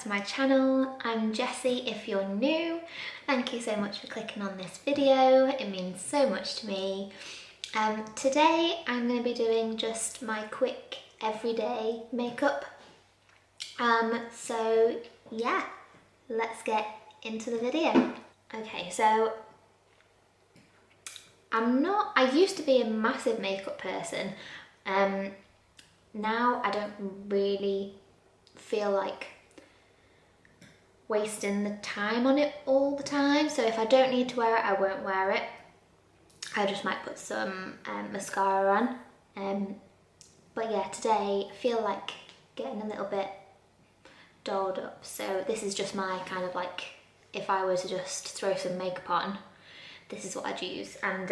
to my channel. I'm Jessie if you're new. Thank you so much for clicking on this video, it means so much to me. Today I'm going to be doing just my quick everyday makeup. So yeah, let's get into the video. Okay, so I used to be a massive makeup person. Now I don't really feel like wasting the time on it all the time, so if I don't need to wear it, I won't wear it. I just might put some mascara on. But yeah, today I feel like getting a little bit dolled up, so this is just my kind of like, if I were to just throw some makeup on, this is what I'd use. And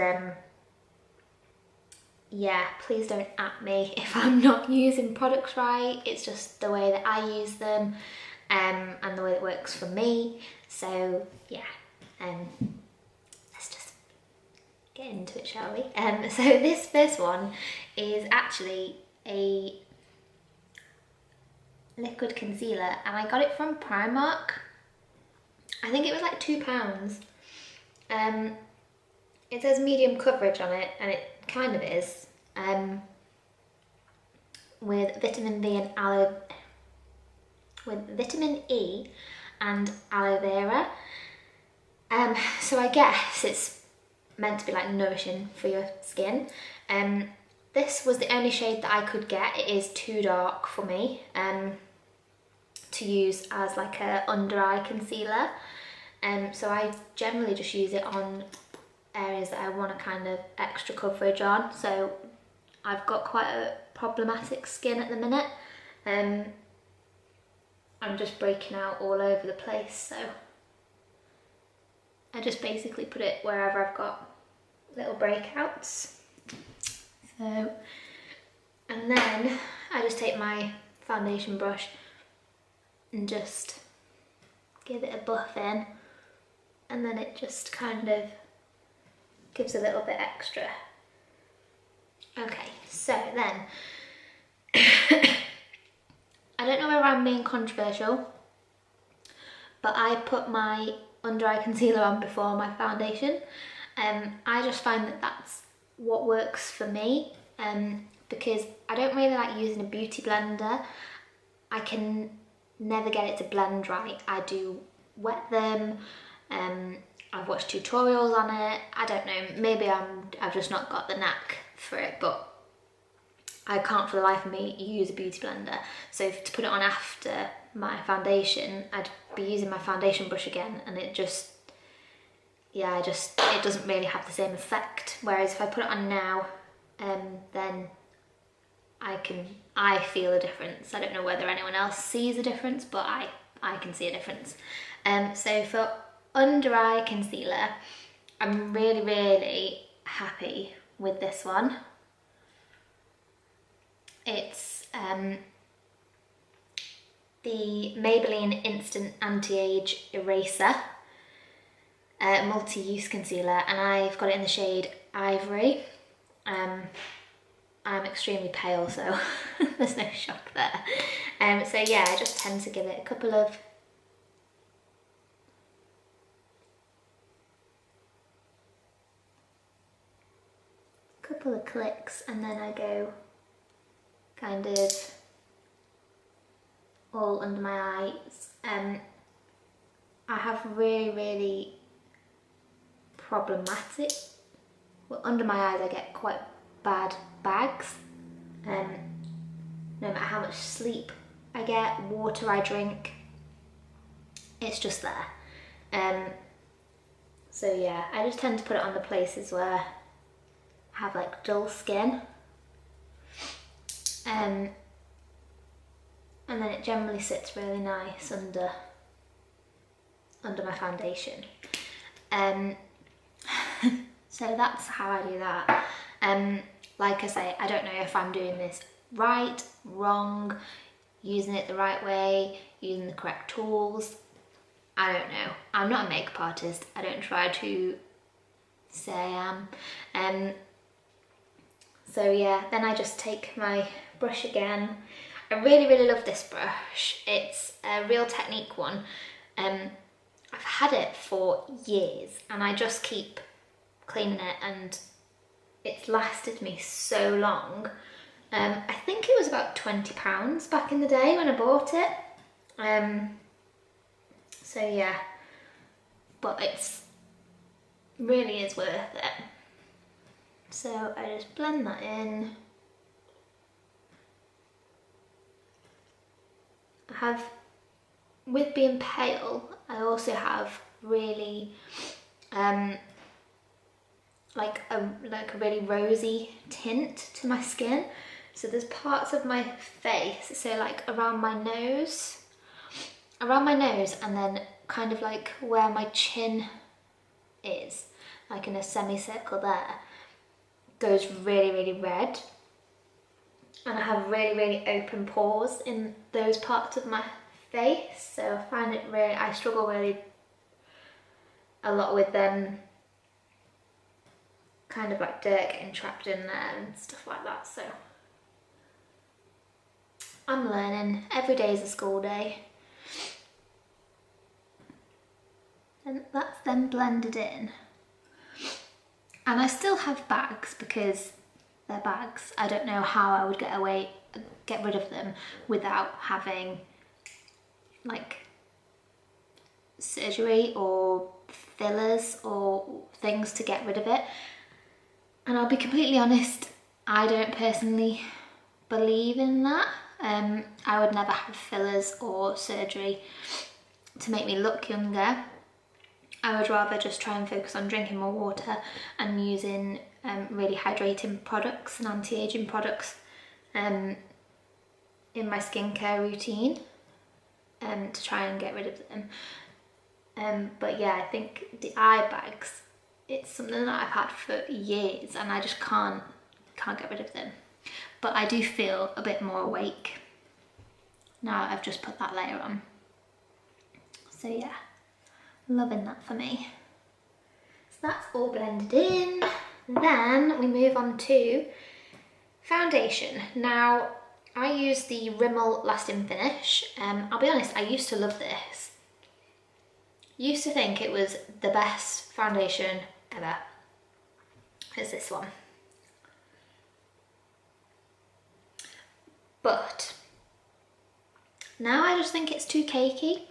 yeah, please don't at me if I'm not using products right. It's just the way that I use them and the way it works for me. So yeah, let's just get into it, shall we? So this first one is actually a liquid concealer, and I got it from Primark. I think it was like £2. It says medium coverage on it, and it kind of is, with vitamin E and aloe vera. So I guess it's meant to be like nourishing for your skin. This was the only shade that I could get. It is too dark for me to use as like a under eye concealer. So I generally just use it on areas that I want a kind of extra coverage on. So I've got quite a problematic skin at the minute. I'm just breaking out all over the place, so I just basically put it wherever I've got little breakouts. So, and then I just take my foundation brush and just give it a buff in, and then it just kind of gives a little bit extra. Okay, so then, I don't know whether I'm being controversial, but I put my under eye concealer on before my foundation. I just find that that's what works for me, because I don't really like using a beauty blender. I can never get it to blend right. I do wet them. I've watched tutorials on it. I don't know, maybe I've just not got the knack for it, but I can't for the life of me use a beauty blender. So to put it on after my foundation, I'd be using my foundation brush again, and it just, yeah, it doesn't really have the same effect. Whereas if I put it on now, then I feel a difference. I don't know whether anyone else sees a difference, but I can see a difference. So for under eye concealer, I'm really, really happy with this one. It's the Maybelline Instant Anti-Age Eraser multi-use concealer, and I've got it in the shade Ivory. I'm extremely pale, so there's no shock there. So yeah, I just tend to give it a couple of clicks, and then I go kind of all under my eyes. I have really, really problematic, well, under my eyes I get quite bad bags. No matter how much sleep I get, water I drink, it's just there. So yeah, I just tend to put it on the places where I have like dull skin. And then it generally sits really nice under my foundation. So that's how I do that. Like I say, I don't know if I'm doing this right, wrong, using it the right way, using the correct tools. I don't know. I'm not a makeup artist. I don't try to say I am. So yeah, then I just take my brush again I really love this brush. It's a Real Technique one. I've had it for years and I just keep cleaning it, and it's lasted me so long. I think it was about £20 back in the day when I bought it. So yeah, but it's really is worth it. So I just blend that in. I have, with being pale, I also have really like a really rosy tint to my skin. So there's parts of my face, so like around my nose, and then kind of like where my chin is, like in a semicircle there, goes really red. And I have really open pores in those parts of my face, so I find it really, I struggle really a lot with them, kind of like dirt getting trapped in there and stuff like that. So I'm learning. Every day is a school day. And that's then blended in. And I still have bags because they're bags. I don't know how I would get rid of them without having like surgery or fillers or things to get rid of it. And I'll be completely honest, I don't personally believe in that. I would never have fillers or surgery to make me look younger. I would rather just try and focus on drinking more water and using really hydrating products and anti-aging products in my skincare routine to try and get rid of them. But yeah, I think the eye bags, it's something that I've had for years and I just can't get rid of them. But I do feel a bit more awake now I've just put that layer on. So yeah, loving that for me. So that's all blended in. Then we move on to foundation. Now I use the Rimmel Lasting Finish. I'll be honest, I used to love this. Used to think it was the best foundation ever. It's this one. But now I just think it's too cakey.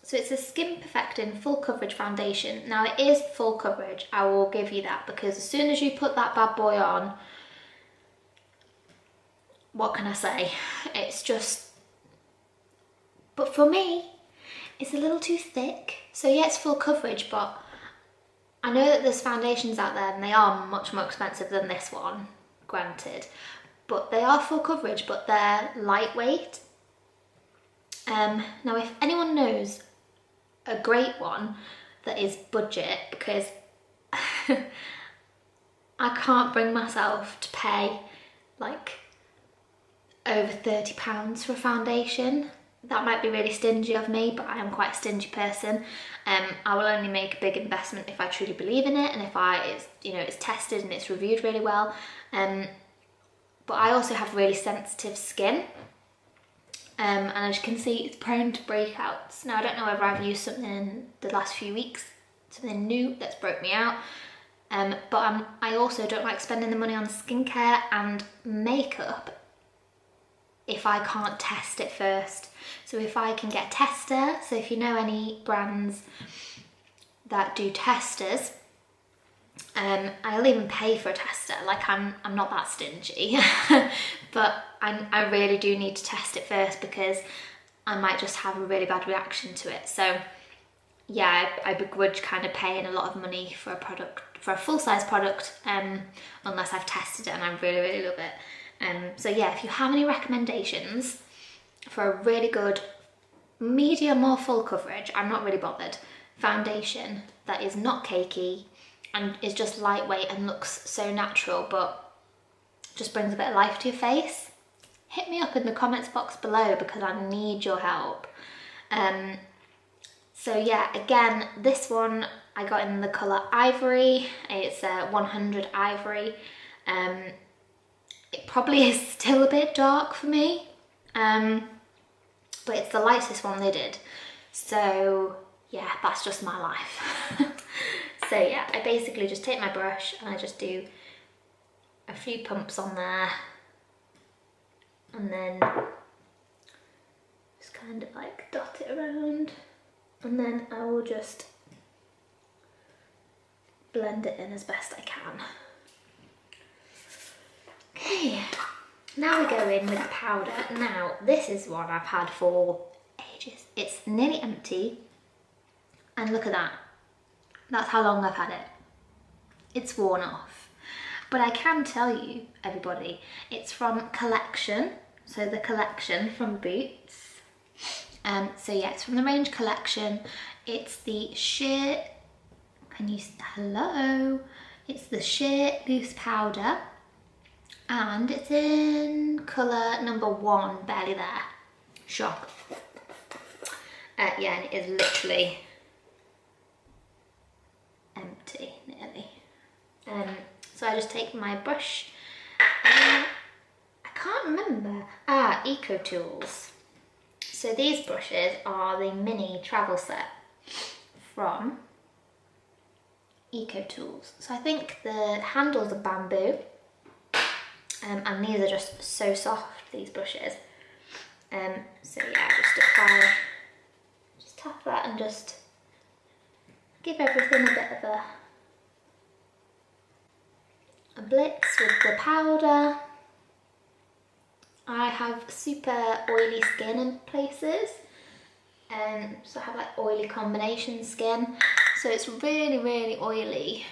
So it's a Skin Perfecting Full Coverage Foundation. Now it is full coverage, I will give you that, because as soon as you put that bad boy on, what can I say? It's just, but for me, it's a little too thick. So yeah, it's full coverage, but I know that there's foundations out there and they are much more expensive than this one, granted. But they are full coverage, but they're lightweight. Now if anyone knows a great one that is budget, because I can't bring myself to pay like over £30 for a foundation. That might be really stingy of me, but I am quite a stingy person. I will only make a big investment if I truly believe in it and if it's tested and it's reviewed really well. But I also have really sensitive skin. And as you can see, it's prone to breakouts. Now I don't know whether I've used something in the last few weeks, something new that's broke me out. But I also don't like spending the money on skincare and makeup if I can't test it first. So if I can get a tester, so if you know any brands that do testers, I'll even pay for a tester. Like I'm not that stingy, but I really do need to test it first because I might just have a really bad reaction to it. So yeah, I begrudge kind of paying a lot of money for a product, for a full-size product, unless I've tested it and I really love it. So yeah, if you have any recommendations for a really good medium or full coverage, I'm not really bothered, foundation that is not cakey and is just lightweight and looks so natural but just brings a bit of life to your face, hit me up in the comments box below because I need your help. So yeah, again, this one I got in the colour Ivory. It's 100 Ivory. It probably is still a bit dark for me, but it's the lightest one they did. So yeah, that's just my life. So yeah, I basically just take my brush and I just do a few pumps on there, and then just kind of like dot it around, and then I will just blend it in as best I can. Okay, now we go in with the powder. Now, this is one I've had for ages. It's nearly empty, and look at that. That's how long I've had it. It's worn off. But I can tell you, everybody, it's from Collection. So the Collection from Boots. So yeah, it's from the range Collection. It's the sheer, hello? It's the sheer loose powder. And it's in colour number 1, barely there. Shock. Yeah, and it is literally empty, nearly. So I just take my brush. I can't remember. Eco Tools. So these brushes are the mini travel set from Eco Tools. So I think the handles are bamboo. And these are just so soft, these brushes. So yeah, just tap that and just give everything a bit of a blitz with the powder. I have super oily skin in places, so I have like oily combination skin. So it's really, really oily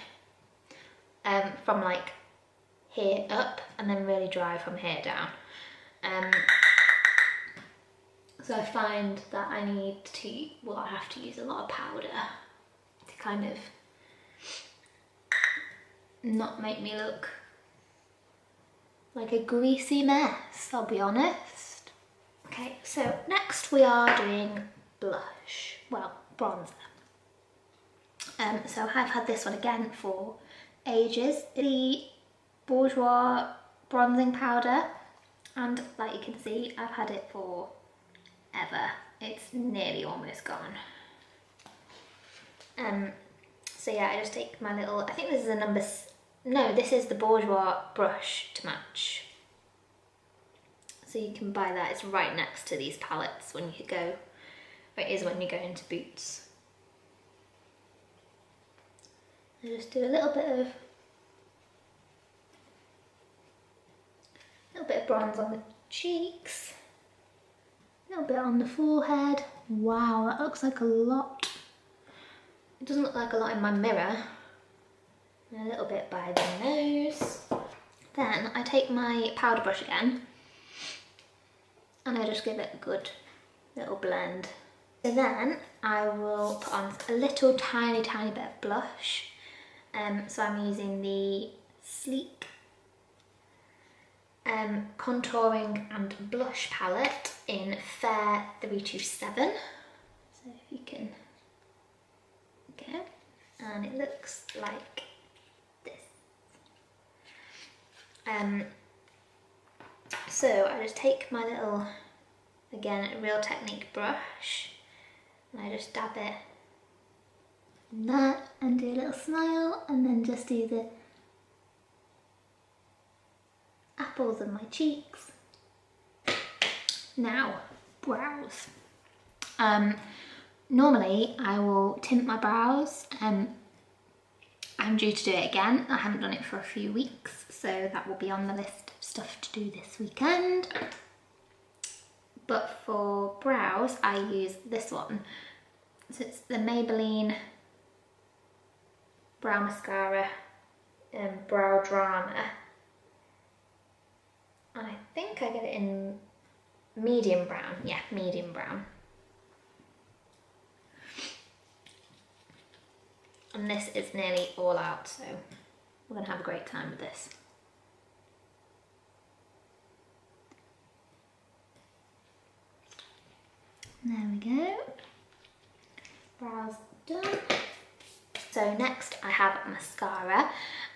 from like here up, and then really dry from here down. So I find that I have to use a lot of powder to kind of not make me look like a greasy mess, I'll be honest. Okay, so next we are doing blush, well, bronzer. So I've had this one again for ages. The Bourjois bronzing powder, and like you can see, I've had it for ever. It's nearly almost gone. So yeah, I just take my little, I think this is a number, no, this is the Bourjois brush to match. So you can buy that, it's right next to these palettes when you go, or it is when you go into Boots. I just do a little bit of bronze on the cheeks, a little bit on the forehead. Wow, that looks like a lot. It doesn't look like a lot in my mirror. And a little bit by the nose. Then I take my powder brush again and I just give it a good little blend. So then I will put on a little tiny bit of blush. So I'm using the Sleek contouring and blush palette in Fair 327. So if you can go, and it looks like this. So I just take my little, again, Real Technique brush, and I just dab it in that and do a little smile, and then just do the apples of my cheeks. Now, brows. Normally I will tint my brows. I'm due to do it again. I haven't done it for a few weeks, so that will be on the list of stuff to do this weekend. But for brows, I use this one. So it's the Maybelline Brow Mascara Brow Drama. And I think I get it in medium brown. Yeah, medium brown. And this is nearly all out, so we're gonna have a great time with this. There we go. Brows done. So next I have mascara.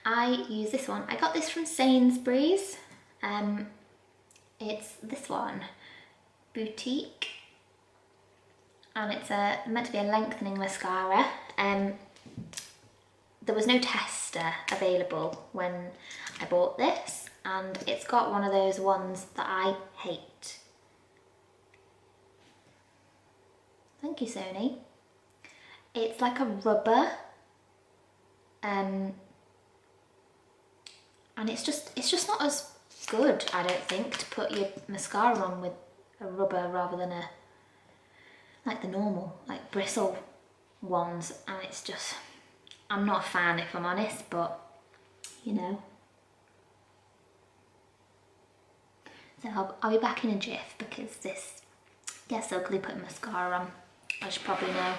I use this one. I got this from Sainsbury's. It's this one, Boutique, and it's meant to be a lengthening mascara. There was no tester available when I bought this, and it's got one of those ones that I hate. Thank you, Sony. It's like a rubber, and it's just not as good, I don't think, to put your mascara on with a rubber rather than like the normal, like bristle ones, and it's just, I'm not a fan if I'm honest, but you know. So I'll be back in a jiff because this gets ugly putting mascara on, as you probably know.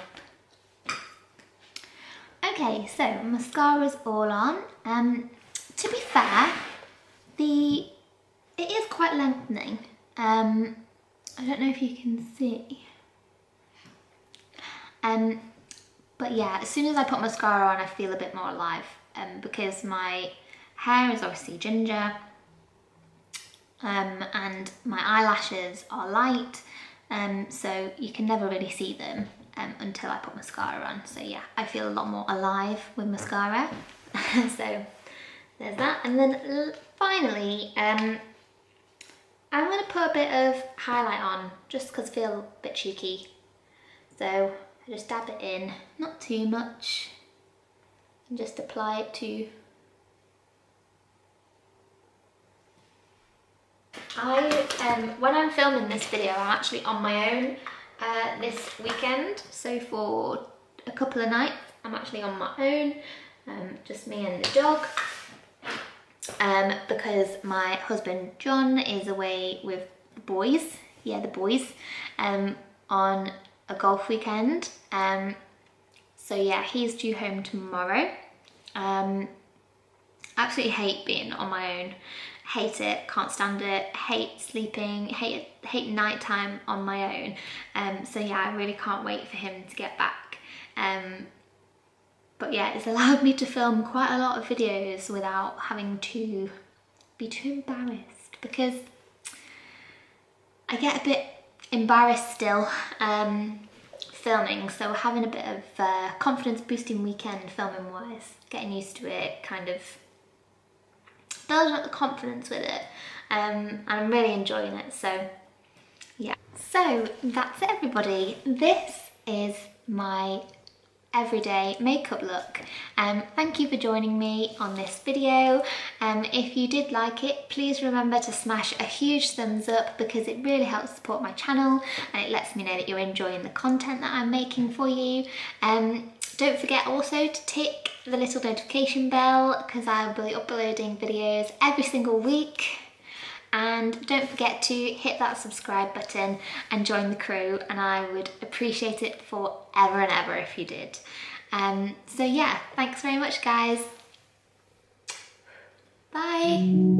Okay, so mascara's all on. To be fair, it is quite lengthening. I don't know if you can see. But yeah, as soon as I put mascara on, I feel a bit more alive. Because my hair is obviously ginger, and my eyelashes are light, so you can never really see them until I put mascara on. So yeah, I feel a lot more alive with mascara. So there's that. And then finally, I'm going to put a bit of highlight on just because I feel a bit cheeky. So I just dab it in, not too much, and just apply it to. When I'm filming this video, I'm actually on my own this weekend. So for a couple of nights, I'm actually on my own, just me and the dog. Because my husband John is away with the boys, the boys, on a golf weekend. So yeah, he's due home tomorrow. Absolutely hate being on my own. Hate it, can't stand it, hate sleeping, hate nighttime on my own. So yeah, I really can't wait for him to get back. But yeah, it's allowed me to film quite a lot of videos without having to be too embarrassed, because I get a bit embarrassed still filming, so having a bit of confidence boosting weekend filming wise, getting used to it, kind of building up the confidence with it, and I'm really enjoying it. So yeah, so that's it everybody. This is my everyday makeup look. Thank you for joining me on this video. If you did like it, please remember to smash a huge thumbs up, because it really helps support my channel and it lets me know that you're enjoying the content that I'm making for you. Don't forget also to tick the little notification bell, because I'll be uploading videos every single week. And don't forget to hit that subscribe button and join the crew, and I would appreciate it forever and ever if you did. So yeah, thanks very much guys. Bye.